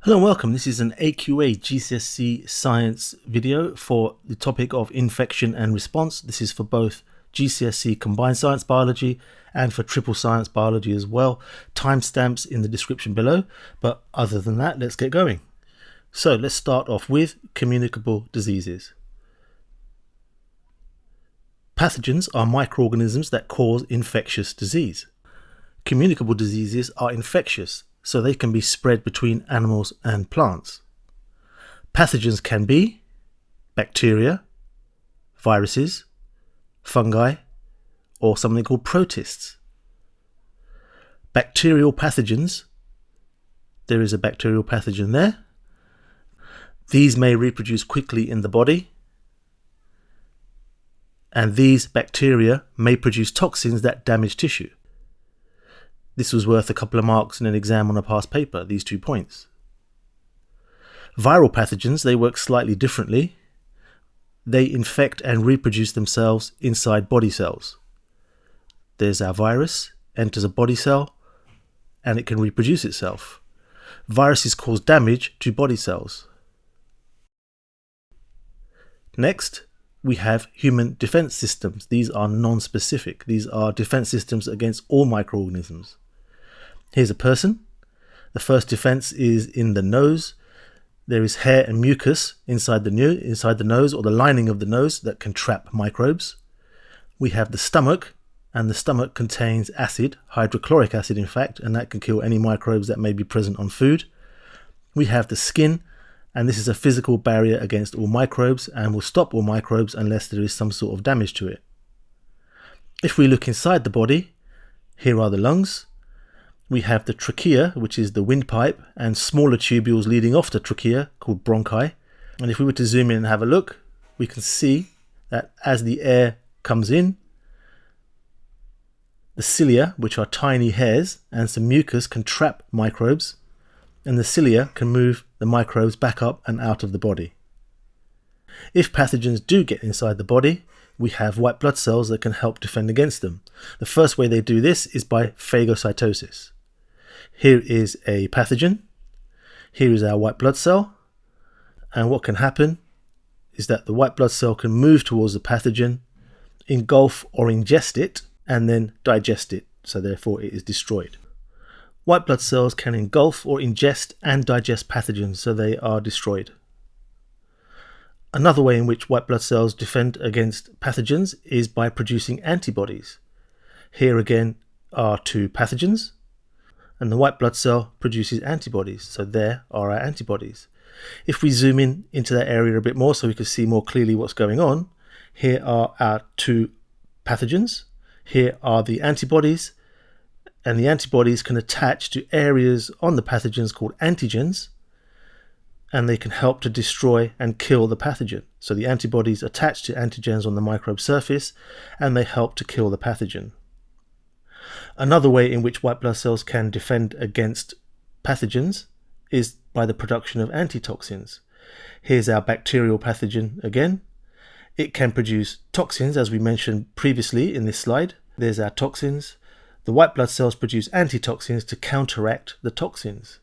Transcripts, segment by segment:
Hello and welcome. This is an AQA GCSE science video for the topic of infection and response. This is for both GCSE combined science biology and for triple science biology as well. Timestamps in the description below, but other than that, let's get going. So let's start off with communicable diseases. Pathogens are microorganisms that cause infectious disease. Communicable diseases are infectious, so they can be spread between animals and plants. Pathogens can be bacteria, viruses, fungi, or something called protists. Bacterial pathogens, there is a bacterial pathogen there. These may reproduce quickly in the body, and these bacteria may produce toxins that damage tissue. This was worth a couple of marks in an exam on a past paper, these 2 points. Viral pathogens, they work slightly differently. They infect and reproduce themselves inside body cells. There's our virus, enters a body cell, and it can reproduce itself. Viruses cause damage to body cells. Next, we have human defense systems. These are non-specific. These are defense systems against all microorganisms. Here's a person. The first defense is in the nose. There is hair and mucus inside the nose or the lining of the nose that can trap microbes. We have the stomach, and the stomach contains acid, hydrochloric acid in fact, and that can kill any microbes that may be present on food. We have the skin, and this is a physical barrier against all microbes and will stop all microbes unless there is some sort of damage to it. If we look inside the body, here are the lungs. We have the trachea, which is the windpipe, and smaller tubules leading off the trachea called bronchi. And if we were to zoom in and have a look, we can see that as the air comes in, the cilia, which are tiny hairs, and some mucus can trap microbes, and the cilia can move the microbes back up and out of the body. If pathogens do get inside the body, we have white blood cells that can help defend against them. The first way they do this is by phagocytosis. Here is a pathogen. Here is our white blood cell. And what can happen is that the white blood cell can move towards the pathogen, engulf or ingest it, and then digest it. So therefore it is destroyed. White blood cells can engulf or ingest and digest pathogens, so they are destroyed. Another way in which white blood cells defend against pathogens is by producing antibodies. Here again are 2 pathogens, and the white blood cell produces antibodies, so there are our antibodies. If we zoom in into that area a bit more so we can see more clearly what's going on, here are our 2 pathogens, here are the antibodies, and the antibodies can attach to areas on the pathogens called antigens, and they can help to destroy and kill the pathogen. So the antibodies attach to antigens on the microbe surface, and they help to kill the pathogen. Another way in which white blood cells can defend against pathogens is by the production of antitoxins. Here's our bacterial pathogen again. It can produce toxins, as we mentioned previously in this slide. There's our toxins. The white blood cells produce antitoxins to counteract the toxins.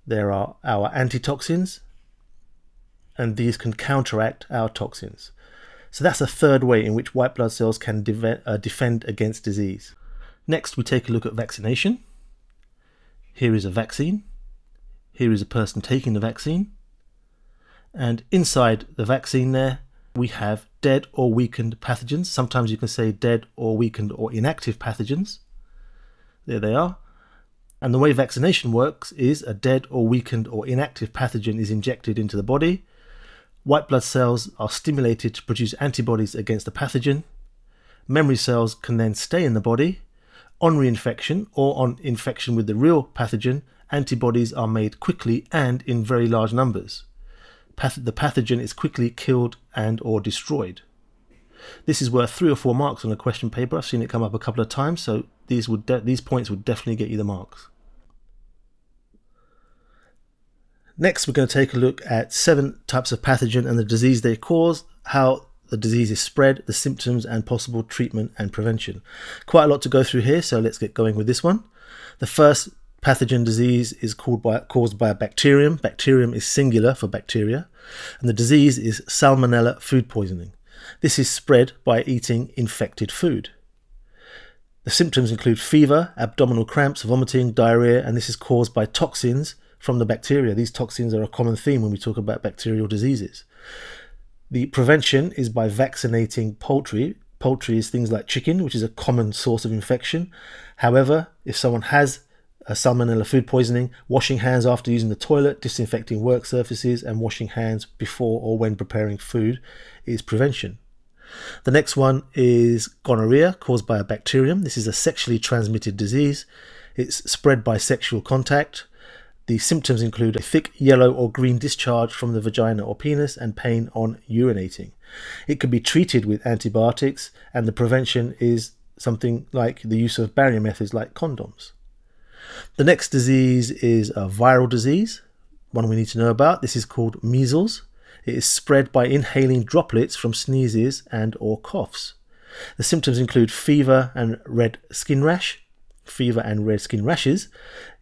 There are our antitoxins, and these can counteract our toxins. So that's a third way in which white blood cells can defend against disease. Next, we take a look at vaccination. Here is a vaccine. Here is a person taking the vaccine. And inside the vaccine there, we have dead or weakened pathogens. Sometimes you can say dead or weakened or inactive pathogens. There they are. And the way vaccination works is a dead or weakened or inactive pathogen is injected into the body. White blood cells are stimulated to produce antibodies against the pathogen. Memory cells can then stay in the body. On reinfection or on infection with the real pathogen, antibodies are made quickly and in very large numbers. The pathogen is quickly killed and or destroyed. This is worth 3 or 4 marks on a question paper. I've seen it come up a couple of times, so these points would definitely get you the marks. Next, we're going to take a look at 7 types of pathogen and the disease they cause, how the disease is spread, the symptoms, and possible treatment and prevention. Quite a lot to go through here, so let's get going with this one. The first pathogen disease is caused by a bacterium. Bacterium is singular for bacteria. And the disease is salmonella food poisoning. This is spread by eating infected food. The symptoms include fever, abdominal cramps, vomiting, diarrhea, and this is caused by toxins from the bacteria. These toxins are a common theme when we talk about bacterial diseases. The prevention is by vaccinating poultry. Poultry is things like chicken, which is a common source of infection. However, if someone has a salmonella food poisoning, washing hands after using the toilet, disinfecting work surfaces, and washing hands before or when preparing food is prevention. The next one is gonorrhea, caused by a bacterium. This is a sexually transmitted disease. It's spread by sexual contact. The symptoms include a thick yellow or green discharge from the vagina or penis and pain on urinating. It can be treated with antibiotics, and the prevention is something like the use of barrier methods like condoms. The next disease is a viral disease, one we need to know about. This is called measles. It is spread by inhaling droplets from sneezes and or coughs. The symptoms include fever and red skin rashes.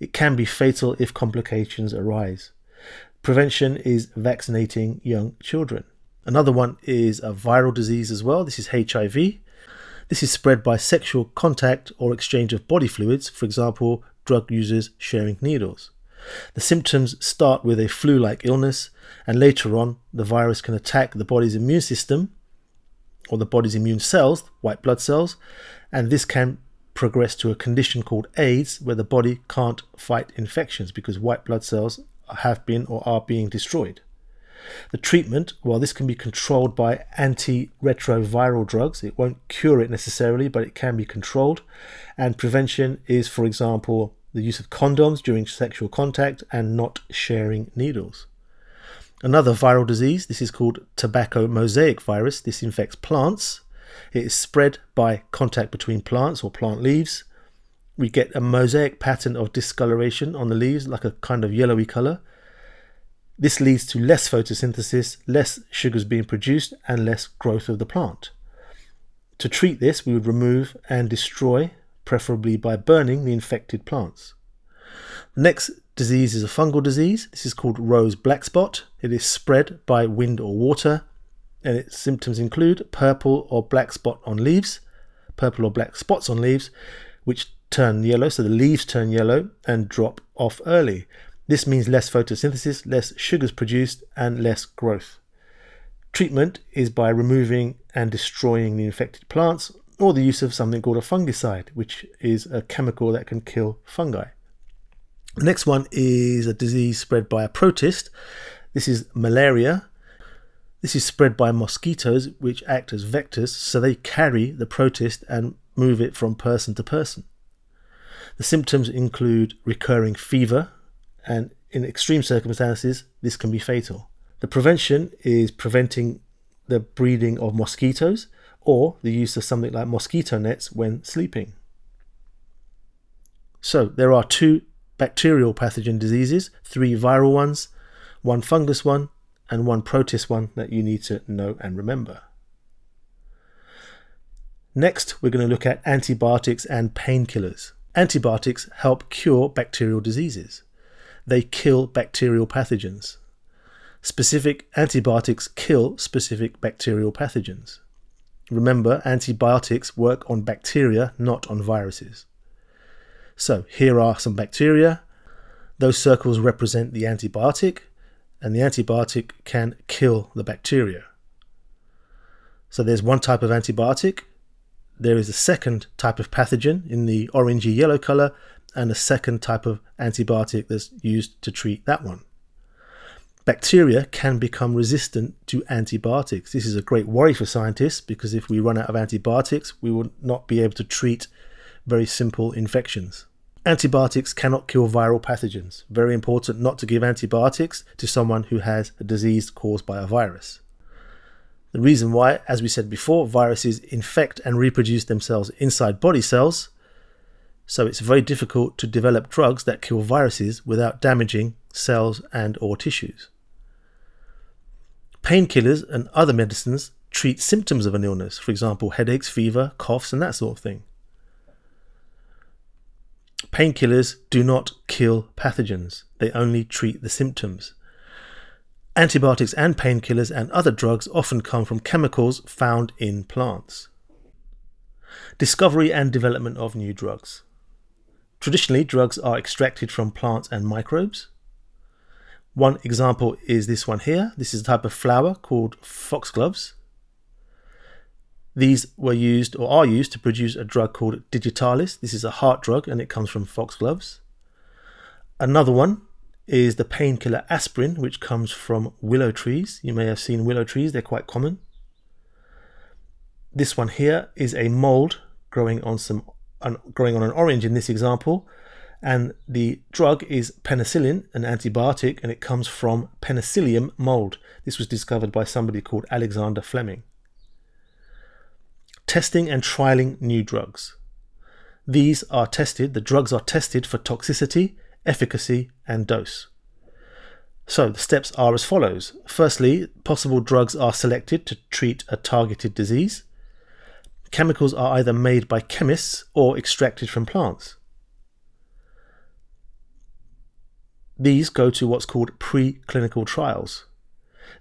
It can be fatal if complications arise. Prevention is vaccinating young children. Another one is a viral disease as well. This is HIV. This is spread by sexual contact or exchange of body fluids, for example, drug users sharing needles. The symptoms start with a flu-like illness, and later on the virus can attack the body's immune system or the body's immune cells, white blood cells, and this can progress to a condition called AIDS, where the body can't fight infections because white blood cells have been or are being destroyed. The treatment, well, this can be controlled by antiretroviral drugs. It won't cure it necessarily, but it can be controlled. And prevention is, for example, the use of condoms during sexual contact and not sharing needles. Another viral disease, this is called tobacco mosaic virus. This infects plants. It is spread by contact between plants or plant leaves. We get a mosaic pattern of discoloration on the leaves, like a kind of yellowy color. This leads to less photosynthesis, less sugars being produced, and less growth of the plant. To treat this, we would remove and destroy, preferably by burning, the infected plants. The next disease is a fungal disease. This is called rose black spot. It is spread by wind or water, and its symptoms include purple or black spots on leaves, which turn yellow, so the leaves turn yellow and drop off early. This means less photosynthesis, less sugars produced, and less growth. Treatment is by removing and destroying the infected plants, or the use of something called a fungicide, which is a chemical that can kill fungi. The next one is a disease spread by a protist. This is malaria. This is spread by mosquitoes, which act as vectors, so they carry the protist and move it from person to person. The symptoms include recurring fever, and in extreme circumstances, this can be fatal. The prevention is preventing the breeding of mosquitoes or the use of something like mosquito nets when sleeping. So there are 2 bacterial pathogen diseases, 3 viral ones, 1 fungus one, and 1 protist one that you need to know and remember. Next, we're going to look at antibiotics and painkillers. Antibiotics help cure bacterial diseases. They kill bacterial pathogens. Specific antibiotics kill specific bacterial pathogens. Remember, antibiotics work on bacteria, not on viruses. So here are some bacteria. Those circles represent the antibiotic, and the antibiotic can kill the bacteria. So there's one type of antibiotic. There is a second type of pathogen in the orangey yellow color, and a second type of antibiotic that's used to treat that one. Bacteria can become resistant to antibiotics. This is a great worry for scientists because if we run out of antibiotics, we will not be able to treat very simple infections. Antibiotics cannot kill viral pathogens. Very important not to give antibiotics to someone who has a disease caused by a virus. The reason why, as we said before, viruses infect and reproduce themselves inside body cells, so it's very difficult to develop drugs that kill viruses without damaging cells and or tissues. Painkillers and other medicines treat symptoms of an illness, for example, headaches, fever, coughs, and that sort of thing. Painkillers do not kill pathogens, they only treat the symptoms. Antibiotics and painkillers and other drugs often come from chemicals found in plants. Discovery and development of new drugs. Traditionally, drugs are extracted from plants and microbes. One example is this one here. This is a type of flower called foxgloves. These were used or are used to produce a drug called digitalis. This is a heart drug and it comes from foxgloves. Another one is the painkiller aspirin, which comes from willow trees. You may have seen willow trees, they're quite common. This one here is a mold growing on an orange in this example, and the drug is penicillin, an antibiotic, and it comes from penicillium mold. This was discovered by somebody called Alexander Fleming. Testing and trialing new drugs. These are tested, the drugs are tested for toxicity, efficacy, and dose. So the steps are as follows. Firstly, possible drugs are selected to treat a targeted disease. Chemicals are either made by chemists or extracted from plants. These go to what's called preclinical trials.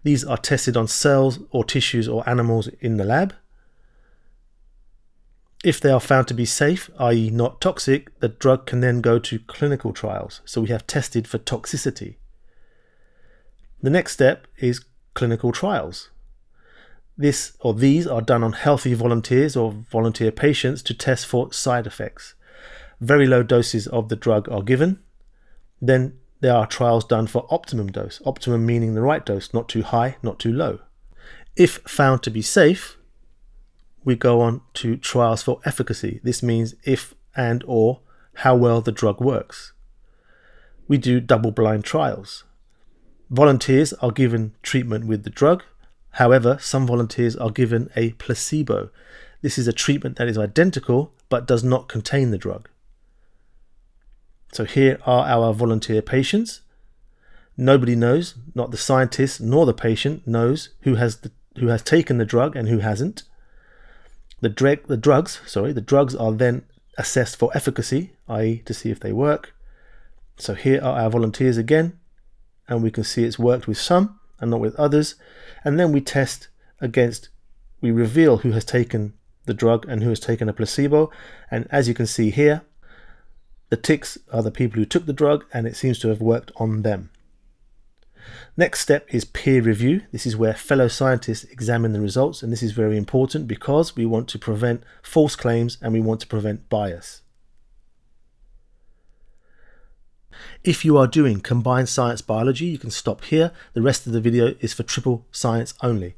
These are tested on cells or tissues or animals in the lab. If they are found to be safe, i.e. not toxic, the drug can then go to clinical trials. So we have tested for toxicity. The next step is clinical trials. These are done on healthy volunteers or volunteer patients to test for side effects. Very low doses of the drug are given. Then there are trials done for optimum dose. Optimum meaning the right dose, not too high, not too low. If found to be safe, we go on to trials for efficacy. This means if and or how well the drug works. We do double-blind trials. Volunteers are given treatment with the drug. However, some volunteers are given a placebo. This is a treatment that is identical but does not contain the drug. So here are our volunteer patients. Nobody knows, not the scientist nor the patient knows who has taken the drug and who hasn't. The drugs are then assessed for efficacy, i.e. to see if they work. So here are our volunteers again, and we can see it's worked with some and not with others. And then we test against, we reveal who has taken the drug and who has taken a placebo. And as you can see here, the ticks are the people who took the drug and it seems to have worked on them. Next step is peer review. This is where fellow scientists examine the results, and this is very important because we want to prevent false claims and we want to prevent bias. If you are doing combined science biology, you can stop here. The rest of the video is for triple science only.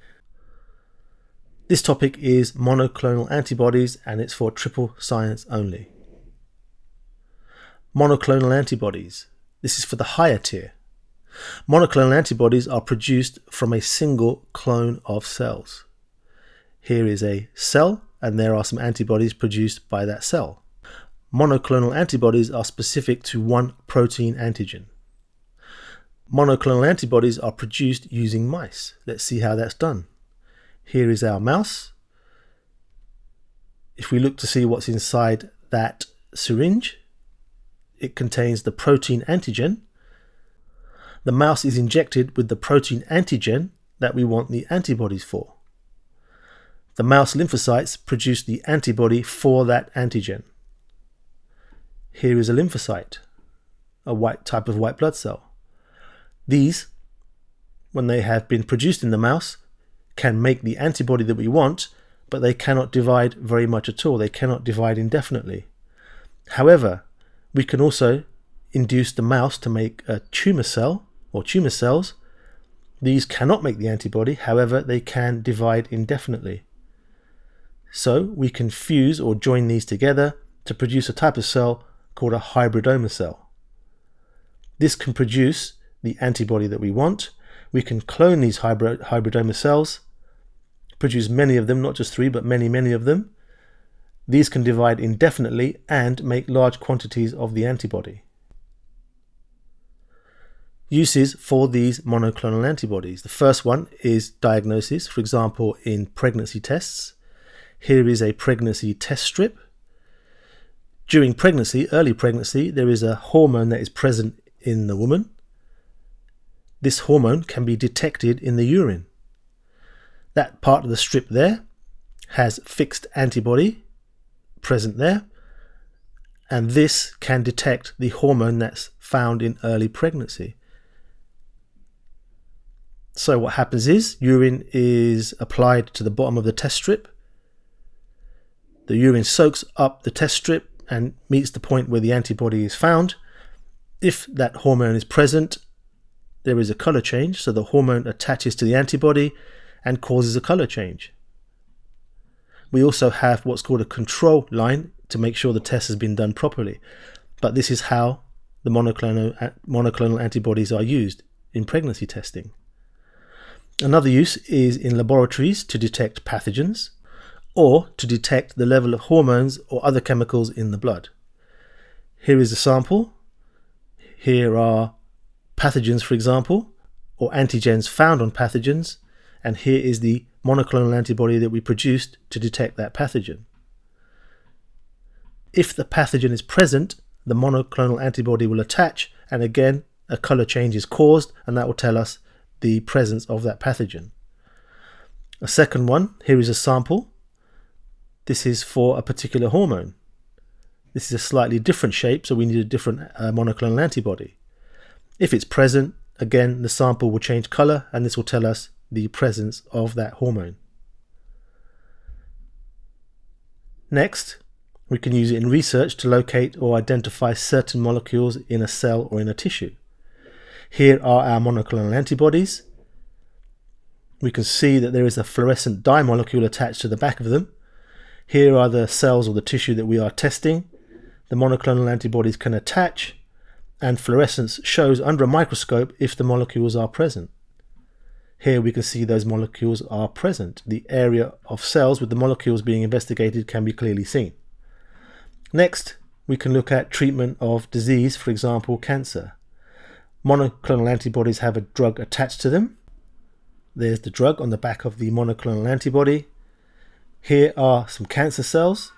This topic is monoclonal antibodies and it's for triple science only. Monoclonal antibodies. This is for the higher tier. Monoclonal antibodies are produced from a single clone of cells. Here is a cell and there are some antibodies produced by that cell. Monoclonal antibodies are specific to one protein antigen. Monoclonal antibodies are produced using mice. Let's see how that's done. Here is our mouse. If we look to see what's inside that syringe, it contains the protein antigen. The mouse is injected with the protein antigen that we want the antibodies for. The mouse lymphocytes produce the antibody for that antigen. Here is a lymphocyte, a white type of white blood cell. These, when they have been produced in the mouse, can make the antibody that we want, but they cannot divide very much at all. They cannot divide indefinitely. However, we can also induce the mouse to make a tumor cell or tumor cells. These cannot make the antibody, however, they can divide indefinitely. So we can fuse or join these together to produce a type of cell called a hybridoma cell. This can produce the antibody that we want. We can clone these hybridoma cells, produce many of them, not just 3, but many of them. These can divide indefinitely and make large quantities of the antibody. Uses for these monoclonal antibodies. The first one is diagnosis, for example, in pregnancy tests. Here is a pregnancy test strip. During pregnancy, early pregnancy, there is a hormone that is present in the woman. This hormone can be detected in the urine. That part of the strip there has fixed antibody present there, and this can detect the hormone that's found in early pregnancy. So what happens is urine is applied to the bottom of the test strip. The urine soaks up the test strip and meets the point where the antibody is found. If that hormone is present, there is a color change, so the hormone attaches to the antibody and causes a color change. We also have what's called a control line to make sure the test has been done properly. But this is how the monoclonal antibodies are used in pregnancy testing. Another use is in laboratories to detect pathogens or to detect the level of hormones or other chemicals in the blood. Here is a sample. Here are pathogens, for example, or antigens found on pathogens, and here is the monoclonal antibody that we produced to detect that pathogen. If the pathogen is present, the monoclonal antibody will attach, and again a color change is caused, and that will tell us the presence of that pathogen. A second one, here is a sample. This is for a particular hormone. This is a slightly different shape, so we need a different monoclonal antibody. If it's present, again the sample will change color, and this will tell us the presence of that hormone. Next, we can use it in research to locate or identify certain molecules in a cell or in a tissue. Here are our monoclonal antibodies. We can see that there is a fluorescent dye molecule attached to the back of them. Here are the cells or the tissue that we are testing. The monoclonal antibodies can attach, and fluorescence shows under a microscope if the molecules are present. Here we can see those molecules are present. The area of cells with the molecules being investigated can be clearly seen. Next, we can look at treatment of disease, for example, cancer. Monoclonal antibodies have a drug attached to them. There's the drug on the back of the monoclonal antibody. Here are some cancer cells,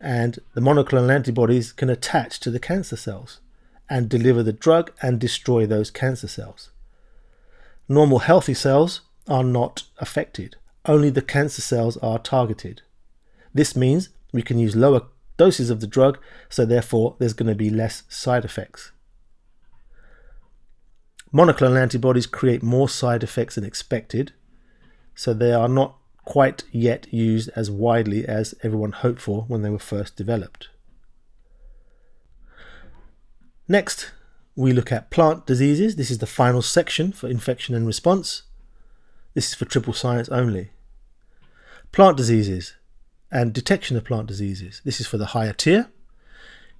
and the monoclonal antibodies can attach to the cancer cells and deliver the drug and destroy those cancer cells. Normal healthy cells are not affected. Only the cancer cells are targeted. This means we can use lower doses of the drug, so therefore there's going to be less side effects. Monoclonal antibodies create more side effects than expected, so they are not quite yet used as widely as everyone hoped for when they were first developed. Next, we look at plant diseases. This is the final section for infection and response. This is for triple science only. Plant diseases and detection of plant diseases. This is for the higher tier.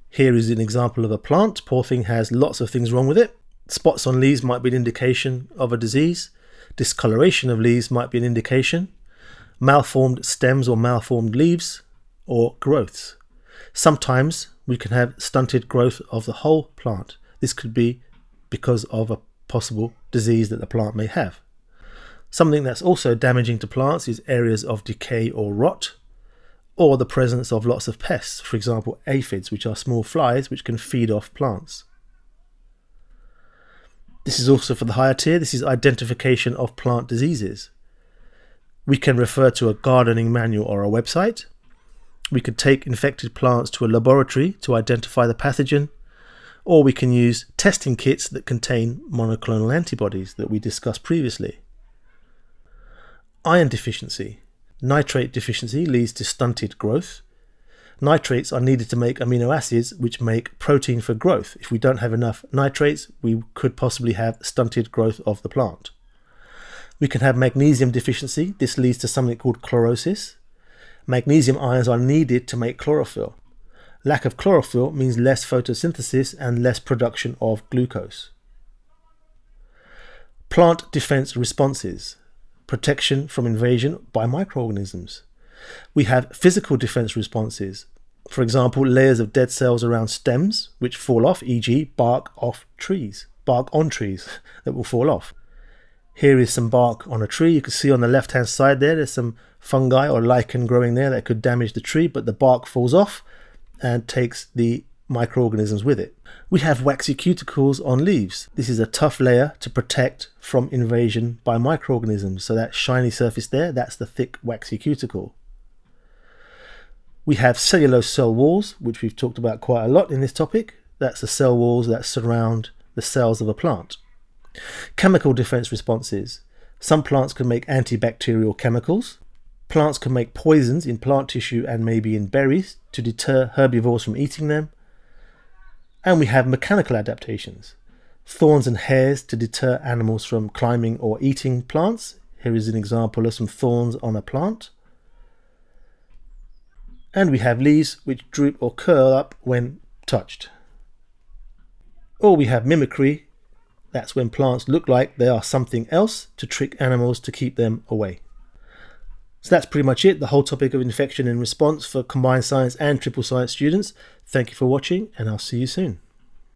Here is an example of a plant. Poor thing has lots of things wrong with it. Spots on leaves might be an indication of a disease. Discoloration of leaves might be an indication. Malformed stems or malformed leaves, or growths. Sometimes we can have stunted growth of the whole plant. This could be because of a possible disease that the plant may have. Something that's also damaging to plants is areas of decay or rot, or the presence of lots of pests, for example aphids, which are small flies which can feed off plants. This is also for the higher tier. This is identification of plant diseases. We can refer to a gardening manual or a website. We could take infected plants to a laboratory to identify the pathogen, or we can use testing kits that contain monoclonal antibodies that we discussed previously. Iron deficiency. Nitrate deficiency leads to stunted growth. Nitrates are needed to make amino acids which make protein for growth. If we don't have enough nitrates, we could possibly have stunted growth of the plant. We can have magnesium deficiency. This leads to something called chlorosis. Magnesium ions are needed to make chlorophyll. Lack of chlorophyll means less photosynthesis and less production of glucose. Plant defense responses. Protection from invasion by microorganisms. We have physical defense responses. For example, layers of dead cells around stems which fall off, e.g. bark on trees that will fall off. Here is some bark on a tree. You can see on the left hand side there's some fungi or lichen growing there that could damage the tree, but the bark falls off. and takes the microorganisms with it. We have waxy cuticles on leaves. This is a tough layer to protect from invasion by microorganisms. So that shiny surface there, that's the thick waxy cuticle. We have cellulose cell walls, which we've talked about quite a lot in this topic. That's the cell walls that surround the cells of a plant. Chemical defense responses. Some plants can make antibacterial chemicals. Plants can make poisons in plant tissue and maybe in berries to deter herbivores from eating them. And we have mechanical adaptations. Thorns and hairs to deter animals from climbing or eating plants. Here is an example of some thorns on a plant. And we have leaves which droop or curl up when touched. Or we have mimicry. That's when plants look like they are something else to trick animals to keep them away. So that's pretty much it, the whole topic of infection and response for combined science and triple science students. Thank you for watching, and I'll see you soon.